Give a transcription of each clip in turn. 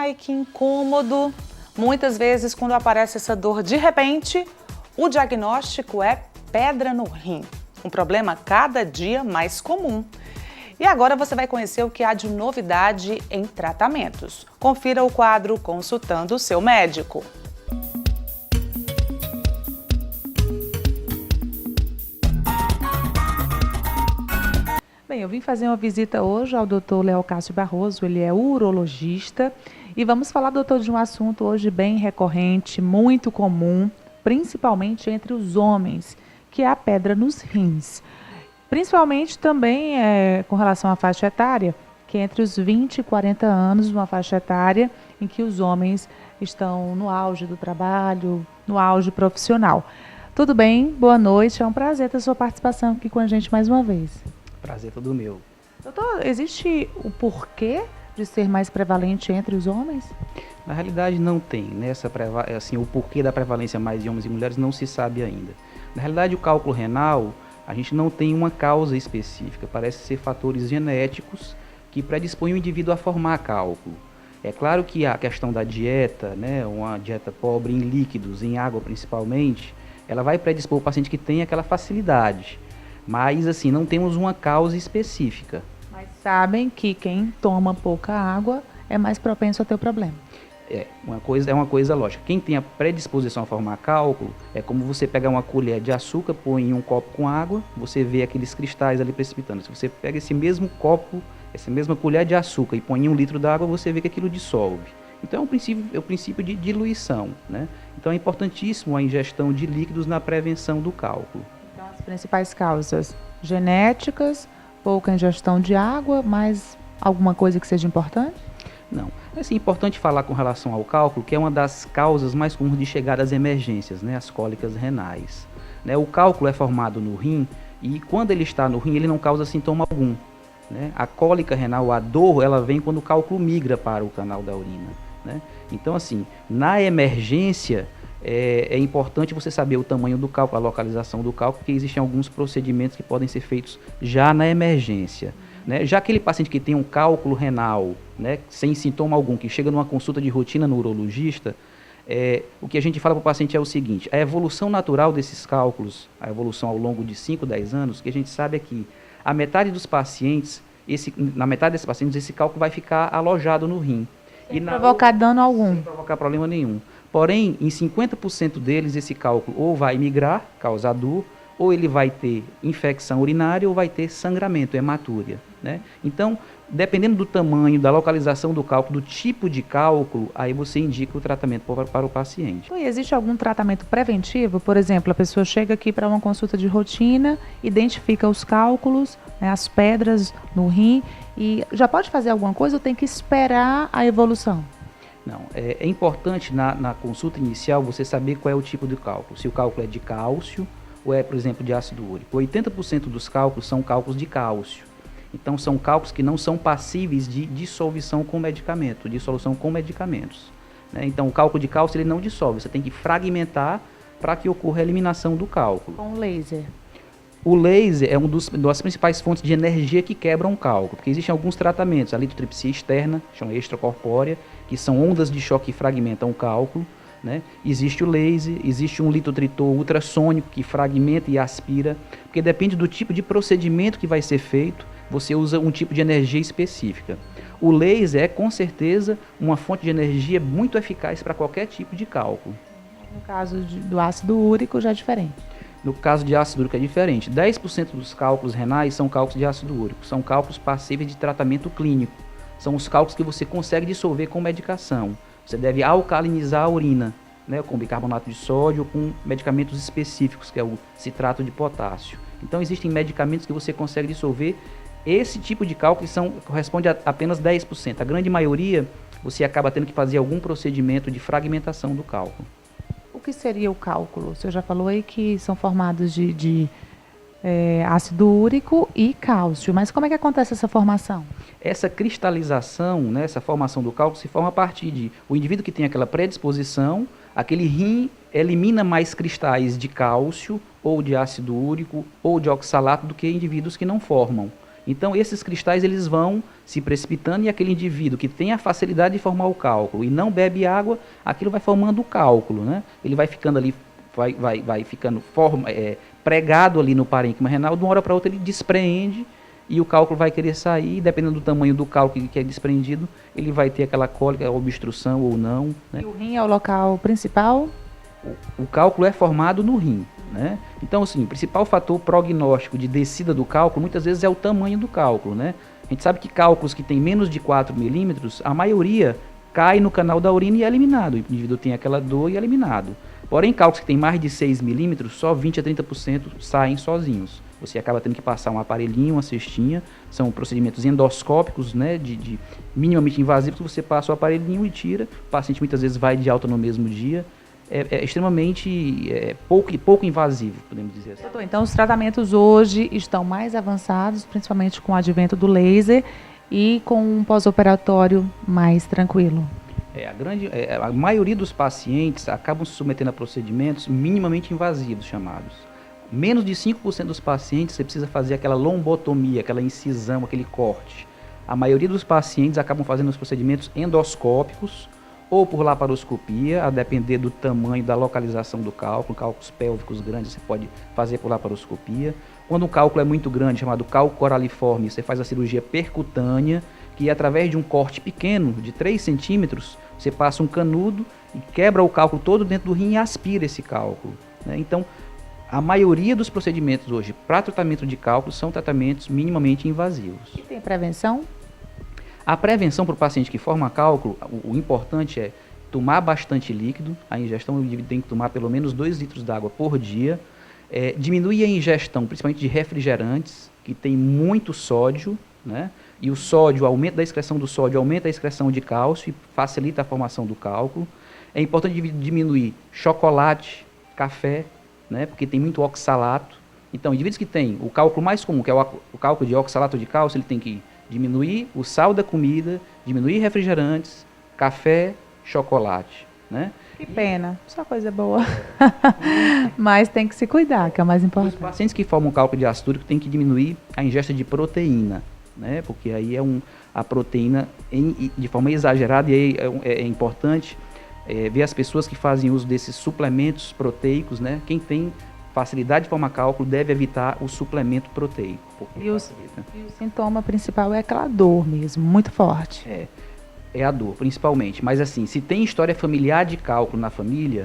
Ai, que incômodo! Muitas vezes, quando aparece essa dor de repente, o diagnóstico é pedra no rim. Um problema cada dia mais comum. E agora você vai conhecer o que há de novidade em tratamentos. Confira o quadro Consultando o seu médico. Bem, eu vim fazer uma visita hoje ao Dr. Leocácio Barroso, ele é urologista, e vamos falar, doutor, de um assunto hoje bem recorrente, muito comum, principalmente entre os homens, que é a pedra nos rins. Principalmente também com relação à faixa etária, que é entre os 20 e 40 anos, uma faixa etária em que os homens estão no auge do trabalho, no auge profissional. Tudo bem? Boa noite, é um prazer ter sua participação aqui com a gente mais uma vez. Prazer todo meu. Doutor, existe o porquê de ser mais prevalente entre os homens? Na realidade não tem, né? O porquê da prevalência mais de homens e mulheres não se sabe ainda. Na realidade o cálculo renal, a gente não tem uma causa específica, parece ser fatores genéticos que predispõem o indivíduo a formar cálculo. É claro que a questão da dieta, né, uma dieta pobre em líquidos, em água principalmente, ela vai predispor o paciente que tem aquela facilidade. Mas, assim, não temos uma causa específica. Mas sabem que quem toma pouca água é mais propenso a ter o problema. É uma coisa lógica. Quem tem a predisposição a formar cálculo, é como você pegar uma colher de açúcar, põe em um copo com água, você vê aqueles cristais ali precipitando. Se você pega esse mesmo copo, essa mesma colher de açúcar e põe em 1 litro d'água, você vê que aquilo dissolve. Então é o princípio de diluição, né? Então é importantíssimo a ingestão de líquidos na prevenção do cálculo. As principais causas genéticas, pouca ingestão de água, mais alguma coisa que seja importante? Não. É assim, importante falar com relação ao cálculo, que é uma das causas mais comuns de chegar às emergências, né, as cólicas renais. Né, o cálculo é formado no rim e quando ele está no rim ele não causa sintoma algum. Né? A cólica renal, a dor, ela vem quando o cálculo migra para o canal da urina. Né? Então, assim, na emergência, é importante você saber o tamanho do cálculo, a localização do cálculo, porque existem alguns procedimentos que podem ser feitos já na emergência. Né? Já aquele paciente que tem um cálculo renal, né, sem sintoma algum, que chega numa consulta de rotina no urologista, o que a gente fala para o paciente é o seguinte: a evolução natural desses cálculos, a evolução ao longo de 5, 10 anos, que a gente sabe é que a metade dos pacientes, na metade desses pacientes, esse cálculo vai ficar alojado no rim. Sem provocar dano algum. Sem provocar problema nenhum. Porém, em 50% deles, esse cálculo ou vai migrar, causar dor, ou ele vai ter infecção urinária ou vai ter sangramento, hematúria. Né? Então, dependendo do tamanho, da localização do cálculo, do tipo de cálculo, aí você indica o tratamento para o paciente. Então, existe algum tratamento preventivo? Por exemplo, a pessoa chega aqui para uma consulta de rotina, identifica os cálculos, né, as pedras no rim, e já pode fazer alguma coisa ou tem que esperar a evolução? Não, é importante na consulta inicial você saber qual é o tipo de cálculo. Se o cálculo é de cálcio ou é, por exemplo, de ácido úrico. 80% dos cálculos são cálculos de cálcio. Então, são cálculos que não são passíveis de dissolução com medicamento, dissolução com medicamentos. Né? Então, o cálculo de cálcio ele não dissolve, você tem que fragmentar para que ocorra a eliminação do cálculo. Com laser? O laser é uma das principais fontes de energia que quebram o cálculo, porque existem alguns tratamentos, a litotripsia externa, chama extracorpórea, que são ondas de choque que fragmentam o cálculo. Né? Existe o laser, existe um litotritor ultrassônico que fragmenta e aspira, porque depende do tipo de procedimento que vai ser feito, você usa um tipo de energia específica. O laser é, com certeza, uma fonte de energia muito eficaz para qualquer tipo de cálculo. No caso do ácido úrico já é diferente. No caso de ácido úrico é diferente. 10% dos cálculos renais são cálculos de ácido úrico. São cálculos passíveis de tratamento clínico. São os cálculos que você consegue dissolver com medicação. Você deve alcalinizar a urina, né, com bicarbonato de sódio ou com medicamentos específicos, que é o citrato de potássio. Então existem medicamentos que você consegue dissolver. Esse tipo de cálculo corresponde a apenas 10%. A grande maioria você acaba tendo que fazer algum procedimento de fragmentação do cálculo. O que seria o cálculo? O senhor já falou aí que são formados de ácido úrico e cálcio, mas como é que acontece essa formação? Essa cristalização, né, essa formação do cálculo se forma a partir de o indivíduo que tem aquela predisposição, aquele rim elimina mais cristais de cálcio ou de ácido úrico ou de oxalato do que indivíduos que não formam. Então, esses cristais eles vão se precipitando e aquele indivíduo que tem a facilidade de formar o cálculo e não bebe água, aquilo vai formando o cálculo, né? Ele vai ficando ali, vai ficando pregado ali no parênquima renal, de uma hora para outra ele despreende e o cálculo vai querer sair, dependendo do tamanho do cálculo que é desprendido, ele vai ter aquela cólica, obstrução ou não, né? E o rim é o local principal? O cálculo é formado no rim, né? Então, assim, o principal fator prognóstico de descida do cálculo, muitas vezes, é o tamanho do cálculo, né? A gente sabe que cálculos que têm menos de 4 milímetros, a maioria cai no canal da urina e é eliminado. O indivíduo tem aquela dor e é eliminado. Porém, cálculos que têm mais de 6 milímetros, só 20 a 30% saem sozinhos. Você acaba tendo que passar um aparelhinho, uma cestinha, são procedimentos endoscópicos, né, de minimamente invasivos, que você passa o aparelhinho e tira. O paciente muitas vezes vai de alta no mesmo dia. É extremamente pouco invasivo, podemos dizer assim. Doutor, então os tratamentos hoje estão mais avançados, principalmente com o advento do laser e com um pós-operatório mais tranquilo. A maioria dos pacientes acabam se submetendo a procedimentos minimamente invasivos, chamados. Menos de 5% dos pacientes você precisa fazer aquela lombotomia, aquela incisão, aquele corte. A maioria dos pacientes acabam fazendo os procedimentos endoscópicos, ou por laparoscopia, a depender do tamanho, da localização do cálculo. Cálculos pélvicos grandes você pode fazer por laparoscopia. Quando o cálculo é muito grande, chamado cálculo coraliforme, você faz a cirurgia percutânea, que através de um corte pequeno, de 3 centímetros, você passa um canudo e quebra o cálculo todo dentro do rim e aspira esse cálculo, né? Então, a maioria dos procedimentos hoje para tratamento de cálculo são tratamentos minimamente invasivos. E tem prevenção? A prevenção para o paciente que forma cálculo, o importante é tomar bastante líquido. A ingestão, o indivíduo tem que tomar pelo menos 2 litros d'água por dia. Diminuir a ingestão, principalmente de refrigerantes, que tem muito sódio, né? E o sódio, o aumento da excreção do sódio aumenta a excreção de cálcio e facilita a formação do cálculo. É importante diminuir chocolate, café, né? Porque tem muito oxalato. Então, indivíduos que têm o cálculo mais comum, que é o cálculo de oxalato de cálcio, ele tem que diminuir o sal da comida, diminuir refrigerantes, café, chocolate, né? Que pena, só coisa boa. Mas tem que se cuidar, que é o mais importante. Os pacientes que formam cálculo de ácido úrico têm que diminuir a ingesta de proteína, né? Porque aí a proteína de forma exagerada, e aí é importante ver as pessoas que fazem uso desses suplementos proteicos, né? Quem tem facilidade de formar cálculo deve evitar o suplemento proteico. E o sintoma principal é aquela dor mesmo, muito forte. É a dor, principalmente. Mas assim, se tem história familiar de cálculo na família,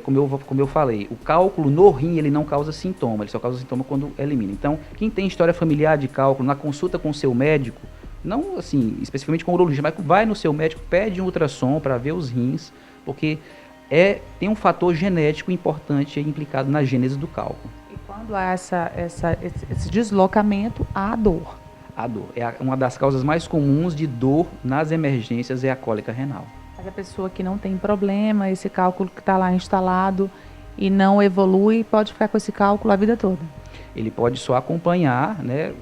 como eu falei, o cálculo no rim ele não causa sintoma, ele só causa sintoma quando elimina. Então, quem tem história familiar de cálculo, na consulta com o seu médico, não assim, especificamente com o urologista, mas vai no seu médico, pede um ultrassom para ver os rins, porque tem um fator genético importante implicado na gênese do cálculo. E quando há esse deslocamento, há dor. A dor. Uma das causas mais comuns de dor nas emergências é a cólica renal. Mas a pessoa que não tem problema, esse cálculo que está lá instalado e não evolui, pode ficar com esse cálculo a vida toda. Ele pode só acompanhar, né?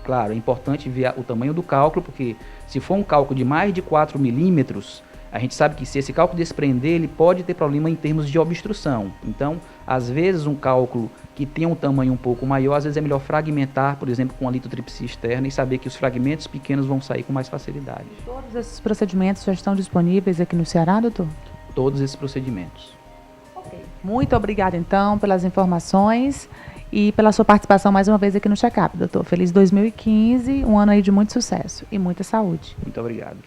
Claro, é importante ver o tamanho do cálculo, porque se for um cálculo de mais de 4 milímetros, a gente sabe que se esse cálculo desprender, ele pode ter problema em termos de obstrução. Então, às vezes, um cálculo que tem um tamanho um pouco maior, às vezes é melhor fragmentar, por exemplo, com a litotripsia externa e saber que os fragmentos pequenos vão sair com mais facilidade. Todos esses procedimentos já estão disponíveis aqui no Ceará, doutor? Todos esses procedimentos. Ok. Muito obrigada, então, pelas informações e pela sua participação mais uma vez aqui no Check-up, doutor. Feliz 2015, um ano aí de muito sucesso e muita saúde. Muito obrigado.